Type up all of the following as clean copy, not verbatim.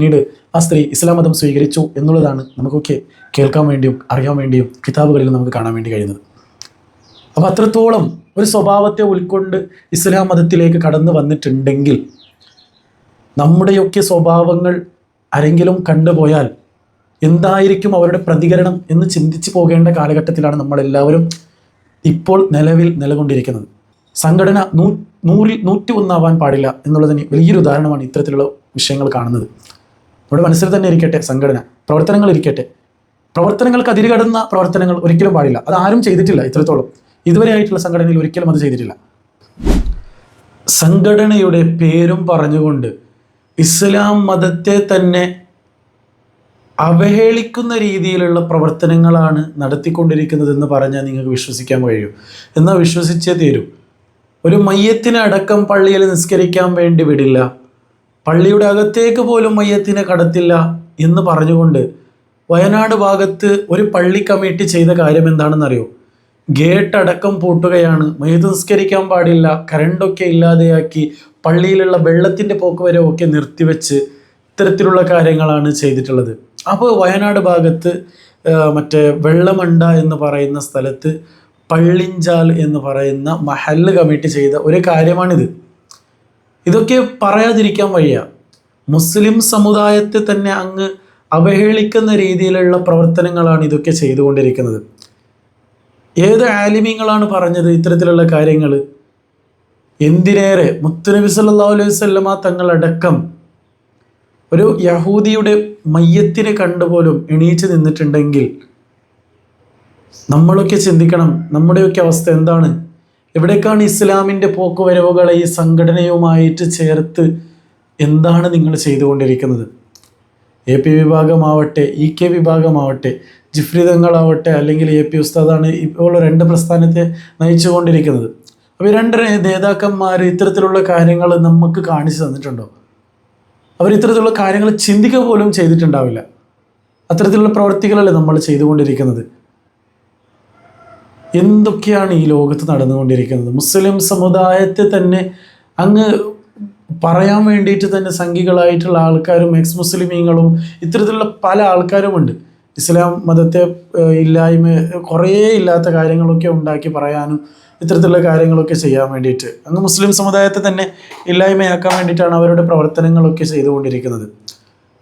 പിന്നീട് ആ സ്ത്രീ ഇസ്ലാം മതം സ്വീകരിച്ചു എന്നുള്ളതാണ് നമുക്കൊക്കെ കേൾക്കാൻ വേണ്ടിയും അറിയാൻ വേണ്ടിയും കിതാബുകളിൽ നമുക്ക് കാണാൻ വേണ്ടി കഴിയുന്നത്. അപ്പോൾ അത്രത്തോളം ഒരു സ്വഭാവത്തെ ഉൾക്കൊണ്ട് ഇസ്ലാം മതത്തിലേക്ക് കടന്നു വന്നിട്ടുണ്ടെങ്കിൽ നമ്മുടെയൊക്കെ സ്വഭാവങ്ങൾ ആരെങ്കിലും കണ്ടുപോയാൽ എന്തായിരിക്കും അവരുടെ പ്രതികരണം എന്ന് ചിന്തിച്ചു പോകേണ്ട കാലഘട്ടത്തിലാണ് നമ്മളെല്ലാവരും ഇപ്പോൾ നിലകൊണ്ടിരിക്കുന്നത്. സംഘടന 100-ൽ 101 പാടില്ല എന്നുള്ളതിന് വലിയൊരു ഉദാഹരണമാണ് ഇത്തരത്തിലുള്ള വിഷയങ്ങൾ കാണുന്നത്. നമ്മുടെ മനസ്സിൽ തന്നെ ഇരിക്കട്ടെ, സംഘടന പ്രവർത്തനങ്ങൾ ഇരിക്കട്ടെ, പ്രവർത്തനങ്ങൾക്ക് അതിരുകടന്ന പ്രവർത്തനങ്ങൾ ഒരിക്കലും പാടില്ല. അത് ആരും ചെയ്തിട്ടില്ല. ഇത്രത്തോളം ഇതുവരെ ആയിട്ടുള്ള സംഘടനയിൽ ഒരിക്കലും അത് ചെയ്തിട്ടില്ല. സംഘടനയുടെ പേരും പറഞ്ഞുകൊണ്ട് ഇസ്ലാം മതത്തെ തന്നെ അവഹേളിക്കുന്ന രീതിയിലുള്ള പ്രവർത്തനങ്ങളാണ് നടത്തിക്കൊണ്ടിരിക്കുന്നതെന്ന് പറഞ്ഞാൽ നിങ്ങൾക്ക് വിശ്വസിക്കാൻ കഴിയും. എന്നാൽ വിശ്വസിച്ചേ തീരൂ. ഒരു മയ്യത്തിനെ അടക്കം പള്ളിയിൽ നിസ്കരിക്കാൻ വേണ്ടി വിടില്ല, പള്ളിയുടെ അകത്തേക്ക് പോലും മയ്യത്തിനെ കടത്തില്ല എന്ന് പറഞ്ഞുകൊണ്ട് വയനാട് ഭാഗത്ത് ഒരു പള്ളി കമ്മിറ്റി ചെയ്ത കാര്യം എന്താണെന്നറിയോ? ഗേറ്റ് അടക്കം പൂട്ടുകയാണ്, മയ്യത്ത് നിസ്കരിക്കാൻ പാടില്ല, കരണ്ടൊക്കെ ഇല്ലാതെയാക്കി, പള്ളിയിലുള്ള വെള്ളത്തിൻ്റെ പോക്ക് വരെ ഒക്കെ നിർത്തിവെച്ച് ഇത്തരത്തിലുള്ള കാര്യങ്ങളാണ് ചെയ്തിട്ടുള്ളത്. അപ്പോൾ വയനാട് ഭാഗത്ത് മറ്റേ വെള്ളമണ്ട എന്ന് പറയുന്ന സ്ഥലത്ത് പള്ളിഞ്ചാൽ എന്ന് പറയുന്ന മഹല്ല് കമ്മിറ്റി ചെയ്ത ഒരു കാര്യമാണിത്. ഇതൊക്കെ പറയാതിരിക്കാൻ വയ്യ. മുസ്ലിം സമുദായത്തെ തന്നെ അങ്ങ് അവഹേളിക്കുന്ന രീതിയിലുള്ള പ്രവർത്തനങ്ങളാണ് ഇതൊക്കെ ചെയ്തുകൊണ്ടിരിക്കുന്നത്. ഏത് ആലിമീങ്ങളാണ് പറഞ്ഞത് ഇത്തരത്തിലുള്ള കാര്യങ്ങൾ? എന്തിനേറെ മുത്തുനബി സല്ലല്ലാഹു അലൈഹി വസല്ലമ തങ്ങളടക്കം ഒരു യഹൂദിയുടെ മയ്യത്തിനെ കണ്ടുപോലും എണീച്ച് നിന്നിട്ടുണ്ടെങ്കിൽ നമ്മളൊക്കെ ചിന്തിക്കണം, നമ്മുടെയൊക്കെ അവസ്ഥ എന്താണ്? എവിടേക്കാണ് ഇസ്ലാമിൻ്റെ പോക്കുവരവുകളെ ഈ സംഘടനയുമായിട്ട് ചേർത്ത് എന്താണ് നിങ്ങൾ ചെയ്തുകൊണ്ടിരിക്കുന്നത്? AP വിഭാഗമാവട്ടെ, EK വിഭാഗമാവട്ടെ, ജിഫ്രി തങ്ങളാവട്ടെ, അല്ലെങ്കിൽ AP ഉസ്താദാണ് ഇപ്പോൾ 2 പ്രസ്ഥാനത്തെ നയിച്ചുകൊണ്ടിരിക്കുന്നത്. അപ്പോൾ 2 നേതാക്കന്മാർ ഇത്തരത്തിലുള്ള കാര്യങ്ങൾ നമുക്ക് കാണിച്ചു തന്നിട്ടുണ്ടോ? അവർ ഇത്തരത്തിലുള്ള കാര്യങ്ങൾ ചിന്തിക്കുക പോലും ചെയ്തിട്ടുണ്ടാവില്ല. അത്തരത്തിലുള്ള പ്രവർത്തികളല്ലേ നമ്മൾ ചെയ്തുകൊണ്ടിരിക്കുന്നത്. എന്തൊക്കെയാണ് ഈ ലോകത്ത് നടന്നുകൊണ്ടിരിക്കുന്നത്? മുസ്ലിം സമുദായത്തെ തന്നെ അങ്ങ് പറയാൻ വേണ്ടിയിട്ട് തന്നെ സംഘികളായിട്ടുള്ള ആൾക്കാരും എക്സ് മുസ്ലിമീങ്ങളും ഇത്തരത്തിലുള്ള പല ആൾക്കാരുമുണ്ട്. ഇസ്ലാം മതത്തെ കുറേ ഇല്ലാത്ത കാര്യങ്ങളൊക്കെ ഉണ്ടാക്കി പറയാനും ഇത്തരത്തിലുള്ള കാര്യങ്ങളൊക്കെ ചെയ്യാൻ വേണ്ടിയിട്ട് അങ്ങ് മുസ്ലിം സമുദായത്തെ തന്നെ ഇല്ലായ്മയാക്കാൻ വേണ്ടിയിട്ടാണ് അവരുടെ പ്രവർത്തനങ്ങളൊക്കെ ചെയ്തുകൊണ്ടിരിക്കുന്നത്.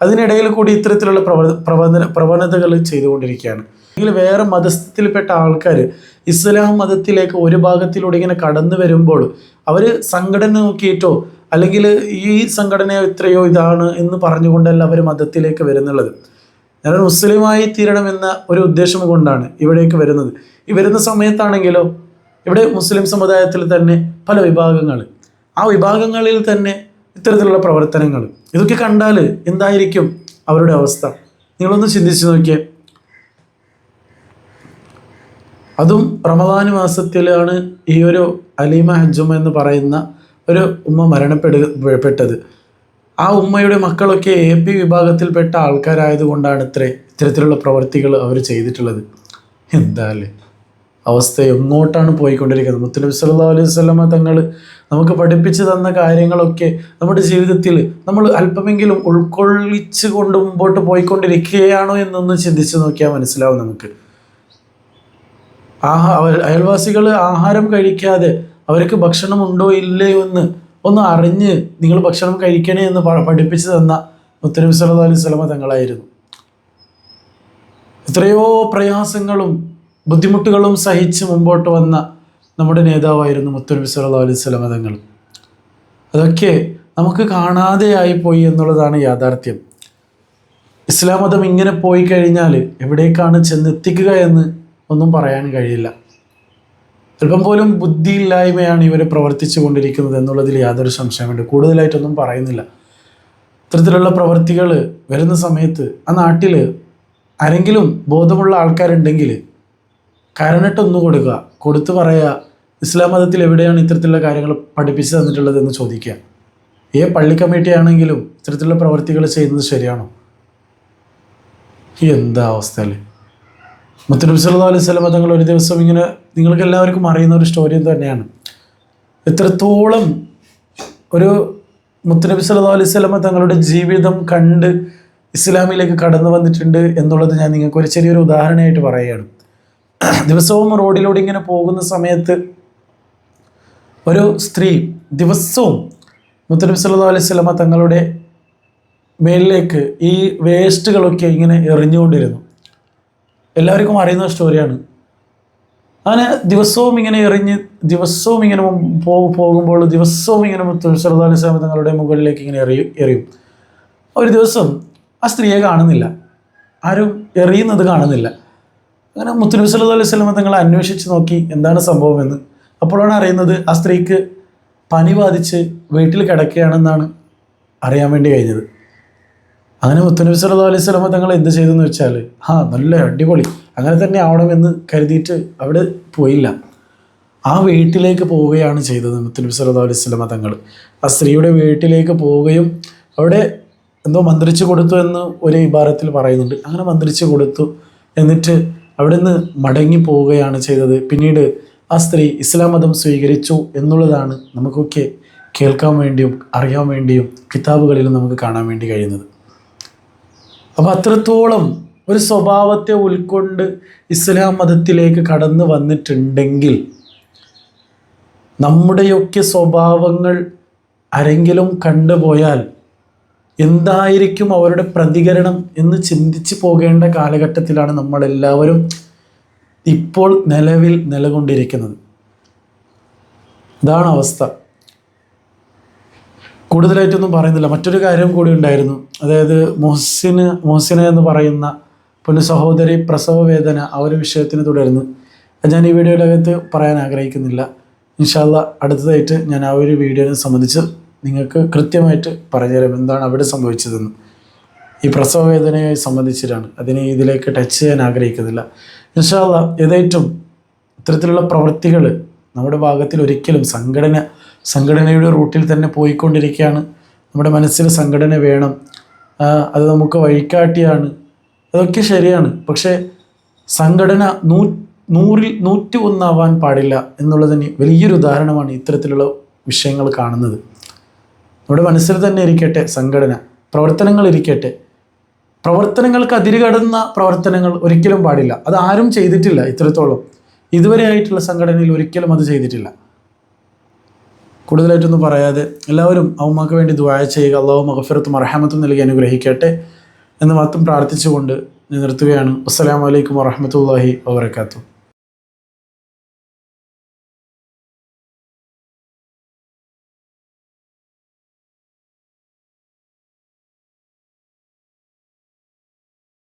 അതിനിടയിൽ കൂടി ഇത്തരത്തിലുള്ള പ്രവണതകൾ ചെയ്തുകൊണ്ടിരിക്കുകയാണ്. അല്ലെങ്കിൽ വേറെ മതത്തിൽപ്പെട്ട ആൾക്കാർ ഇസ്ലാം മതത്തിലേക്ക് ഒരു ഭാഗത്തിലൂടെ ഇങ്ങനെ കടന്നു വരുമ്പോൾ അവർ സംഘടന നോക്കിയിട്ടോ അല്ലെങ്കിൽ ഈ സംഘടന എത്രയോ ഇതാണ് എന്ന് പറഞ്ഞുകൊണ്ടല്ല അവർ മതത്തിലേക്ക് വരുന്നുള്ളത്. ഞാൻ മുസ്ലിമായി തീരണമെന്ന ഒരു ഉദ്ദേശം കൊണ്ടാണ് ഇവിടേക്ക് വരുന്നത്. ഈ വരുന്ന സമയത്താണെങ്കിലോ ഇവിടെ മുസ്ലിം സമുദായത്തിൽ തന്നെ പല വിഭാഗങ്ങൾ, ആ വിഭാഗങ്ങളിൽ തന്നെ ഇത്തരത്തിലുള്ള പ്രവർത്തനങ്ങൾ, ഇതൊക്കെ കണ്ടാൽ എന്തായിരിക്കും അവരുടെ അവസ്ഥ? നിങ്ങളൊന്ന് ചിന്തിച്ചു നോക്കിയേ. അതും റമദാൻ മാസത്തിലാണ് ഈ ഒരു അലീമ ഹജ്ജുമ എന്ന് പറയുന്ന ഒരു ഉമ്മ മരണപ്പെട്ടത്. ആ ഉമ്മയുടെ മക്കളൊക്കെ AP വിഭാഗത്തിൽപ്പെട്ട ആൾക്കാരായതുകൊണ്ടാണ് ഇത്തരത്തിലുള്ള പ്രവർത്തികൾ അവർ ചെയ്തിട്ടുള്ളത്. എന്താ അല്ലേ അവസ്ഥ? എങ്ങോട്ടാണ് പോയിക്കൊണ്ടിരിക്കുന്നത്? മുത്തുനബി സല്ലല്ലാഹു അലൈഹി വസല്ലമ തങ്ങൾ നമുക്ക് പഠിപ്പിച്ചു തന്ന കാര്യങ്ങളൊക്കെ നമ്മുടെ ജീവിതത്തിൽ നമ്മൾ അല്പമെങ്കിലും ഉൾക്കൊള്ളിച്ചു കൊണ്ട് മുമ്പോട്ട് പോയിക്കൊണ്ടിരിക്കുകയാണോ എന്നൊന്ന് ചിന്തിച്ച് നോക്കിയാൽ മനസ്സിലാവും നമുക്ക്. അയൽവാസികൾ ആഹാരം കഴിക്കാതെ അവർക്ക് ഭക്ഷണം ഉണ്ടോ ഇല്ലയോ എന്ന് ഒന്ന് അറിഞ്ഞ് നിങ്ങൾ ഭക്ഷണം കഴിക്കണേ എന്ന് പഠിപ്പിച്ചു തന്ന മുത്തുനബി സല്ലല്ലാഹു അലൈഹി വസല്ലമ തങ്ങളായിരുന്നു. എത്രയോ പ്രയാസങ്ങളും ബുദ്ധിമുട്ടുകളും സഹിച്ച് മുമ്പോട്ട് വന്ന നമ്മുടെ നേതാവായിരുന്നു മുത്തുനബി സല്ലല്ലാഹു അലൈഹി വസല്ലമ തങ്ങൾ. അതൊക്കെ നമുക്ക് കാണാതെയായിപ്പോയി എന്നുള്ളതാണ് യാഥാർത്ഥ്യം. ഇസ്ലാം മതം ഇങ്ങനെ പോയി കഴിഞ്ഞാൽ എവിടേക്കാണ് ചെന്നെത്തിക്കുക എന്ന് ഒന്നും പറയാൻ കഴിയില്ല. അല്പം പോലും ബുദ്ധിയില്ലായ്മയാണ് ഇവർ പ്രവർത്തിച്ചു കൊണ്ടിരിക്കുന്നത് എന്നുള്ളതിൽ യാതൊരു സംശയമുണ്ട്. കൂടുതലായിട്ടൊന്നും പറയുന്നില്ല. ഇത്തരത്തിലുള്ള പ്രവർത്തികൾ വരുന്ന സമയത്ത് ആ നാട്ടിൽ ആരെങ്കിലും ബോധമുള്ള ആൾക്കാരുണ്ടെങ്കിൽ കാരണട്ടൊന്നു കൊടുത്ത് പറയുക, ഇസ്ലാം മതത്തിൽ എവിടെയാണ് ഇത്തരത്തിലുള്ള കാര്യങ്ങൾ പഠിപ്പിച്ചു തന്നിട്ടുള്ളതെന്ന് ചോദിക്കുക. പള്ളി കമ്മിറ്റി ആണെങ്കിലും ഇത്തരത്തിലുള്ള പ്രവർത്തികൾ ചെയ്യുന്നത് ശരിയാണോ? എന്താ അവസ്ഥ അല്ലേ? മുത്തുനബി സല്ലല്ലാഹു അലൈഹി വസല്ലമ തങ്ങൾ ഒരു ദിവസം ഇങ്ങനെ, നിങ്ങൾക്ക് എല്ലാവർക്കും അറിയുന്ന ഒരു സ്റ്റോറി തന്നെയാണ്, എത്രത്തോളം ഒരു മുത്തുനബി സല്ലല്ലാഹു അലൈഹി വസല്ലമ തങ്ങളുടെ ജീവിതം കണ്ട് ഇസ്ലാമിലേക്ക് കടന്നു വന്നിട്ടുണ്ട് എന്നുള്ളത് ഞാൻ നിങ്ങൾക്ക് ഒരു ചെറിയൊരു ഉദാഹരണമായിട്ട് പറയുകയാണ്. ദിവസവും റോഡിലൂടെ ഇങ്ങനെ പോകുന്ന സമയത്ത് ഒരു സ്ത്രീ ദിവസവും മുത്തുനബി സല്ലല്ലാഹു അലൈഹി വസല്ലമ തങ്ങളുടെ മേലിലേക്ക് ഈ വേസ്റ്റുകളൊക്കെ ഇങ്ങനെ എറിഞ്ഞുകൊണ്ടിരുന്നു. എല്ലാവർക്കും അറിയുന്ന സ്റ്റോറിയാണ്. അങ്ങനെ ദിവസവും ഇങ്ങനെ എറിഞ്ഞ് ദിവസവും ഇങ്ങനെ പോകുമ്പോൾ ദിവസവും ഇങ്ങനെ മുത്തുനബി സല്ലല്ലാഹു അലൈഹി വസല്ലമ തങ്ങളുടെ മുകളിലേക്ക് ഇങ്ങനെ എറിയും. ഒരു ദിവസം ആ സ്ത്രീയെ കാണുന്നില്ല, ആരും എറിയുന്നത് കാണുന്നില്ല. അങ്ങനെ മുത്തുനബി സല്ലല്ലാഹു അലൈഹി വസല്ലമ തങ്ങളെ അന്വേഷിച്ച് നോക്കി എന്താണ് സംഭവമെന്ന്. അപ്പോഴാണ് അറിയുന്നത് ആ സ്ത്രീക്ക് പനി ബാധിച്ച് വീട്ടിൽ കിടക്കുകയാണെന്നാണ് അറിയാൻ വേണ്ടി കഴിഞ്ഞത്. അങ്ങനെ മുത്തുനബി സല്ലല്ലാഹു അലൈഹി വസല്ലമ തങ്ങൾ എന്ത് ചെയ്തെന്ന് വെച്ചാൽ നല്ല അടിപൊളി, അങ്ങനെ തന്നെ ആവണമെന്ന് കരുതിയിട്ട് അവിടെ പോയില്ല, ആ വീട്ടിലേക്ക് പോവുകയാണ് ചെയ്തത്. മുത്തുനബി സല്ലല്ലാഹു അലൈഹി വസല്ലമ തങ്ങൾ ആ സ്ത്രീയുടെ വീട്ടിലേക്ക് പോവുകയും അവിടെ എന്തോ മന്ത്രിച്ചു കൊടുത്തു എന്ന് ഒരു ഇബാറത്തിൽ പറയുന്നുണ്ട്. അങ്ങനെ മന്ത്രിച്ചു കൊടുത്തു, എന്നിട്ട് അവിടെ നിന്ന് മടങ്ങി പോവുകയാണ് ചെയ്തത്. പിന്നീട് ആ സ്ത്രീ ഇസ്ലാം മതം സ്വീകരിച്ചു എന്നുള്ളതാണ് നമുക്കൊക്കെ കേൾക്കാൻ വേണ്ടിയും അറിയാൻ വേണ്ടിയും കിതാബുകളിലും നമുക്ക് കാണാൻ വേണ്ടി കഴിയുന്നത്. അപ്പോൾ അത്രത്തോളം ഒരു സ്വഭാവത്തെ ഉൾക്കൊണ്ട് ഇസ്ലാം മതത്തിലേക്ക് കടന്നു വന്നിട്ടുണ്ടെങ്കിൽ നമ്മുടെയൊക്കെ സ്വഭാവങ്ങൾ ആരെങ്കിലും കണ്ടുപോയാൽ എന്തായിരിക്കും അവരുടെ പ്രതികരണം എന്ന് ചിന്തിച്ച് പോകേണ്ട കാലഘട്ടത്തിലാണ് നമ്മളെല്ലാവരും ഇപ്പോൾ നിലകൊണ്ടിരിക്കുന്നത്. ഇതാണ് അവസ്ഥ. കൂടുതലായിട്ടൊന്നും പറയുന്നില്ല. മറ്റൊരു കാര്യം കൂടി ഉണ്ടായിരുന്നു. അതായത് മുഹസിന എന്ന് പറയുന്ന പൊന്നു സഹോദരി പ്രസവ വേദന, ആ ഒരു വിഷയത്തിന് തുടർന്ന് ഞാൻ ഈ വീഡിയോയിലകത്ത് പറയാൻ ആഗ്രഹിക്കുന്നില്ല. ഇൻഷാ അല്ലാ അടുത്തതായിട്ട് ഞാൻ ആ ഒരു വീഡിയോനെ സംബന്ധിച്ച് നിങ്ങൾക്ക് കൃത്യമായിട്ട് പറഞ്ഞുതരാം എന്താണ് അവിടെ സംഭവിച്ചതെന്ന്. ഈ പ്രസവ വേദനയെ സംബന്ധിച്ചിട്ടാണ്, അതിനെ ഇതിലേക്ക് ടച്ച് ചെയ്യാൻ ആഗ്രഹിക്കുന്നില്ല. ഇൻഷാ അല്ലാ ഏതായിട്ടും ഇത്തരത്തിലുള്ള പ്രവൃത്തികൾ നമ്മുടെ ഭാഗത്തിൽ ഒരിക്കലും സംഘടനയുടെ റൂട്ടിൽ തന്നെ പോയിക്കൊണ്ടിരിക്കുകയാണ്. നമ്മുടെ മനസ്സിൽ സംഘടന വേണം, അത് നമുക്ക് വഴികാട്ടിയാണ്, അതൊക്കെ ശരിയാണ്. പക്ഷേ സംഘടന 100ൽ 101 പാടില്ല എന്നുള്ളതിന് വലിയൊരു ഉദാഹരണമാണ് ഇത്തരത്തിലുള്ള വിഷയങ്ങൾ കാണുന്നത്. നമ്മുടെ മനസ്സിൽ തന്നെ ഇരിക്കട്ടെ സംഘടന, പ്രവർത്തനങ്ങൾ ഇരിക്കട്ടെ. പ്രവർത്തനങ്ങൾക്ക് അതിരുകടന്ന പ്രവർത്തനങ്ങൾ ഒരിക്കലും പാടില്ല. അത് ആരും ചെയ്തിട്ടില്ല. ഇത്രത്തോളം ഇതുവരെ ആയിട്ടുള്ള സംഘടനയിൽ ഒരിക്കലും അത് ചെയ്തിട്ടില്ല. കൂടുതലായിട്ടൊന്നും പറയാതെ എല്ലാവരും അവർക്ക് വേണ്ടി ദുആ ചെയ്യുക. അല്ലാഹു മഗ്ഫിറത്തും റഹ്മത്തും നൽകി അനുഗ്രഹിക്കട്ടെ എന്ന് മാത്രം പ്രാർത്ഥിച്ചുകൊണ്ട് നിർത്തുകയാണ്. അസ്സലാമു അലൈക്കും വറഹ്മത്തുള്ളാഹി വബറകാതുഹു.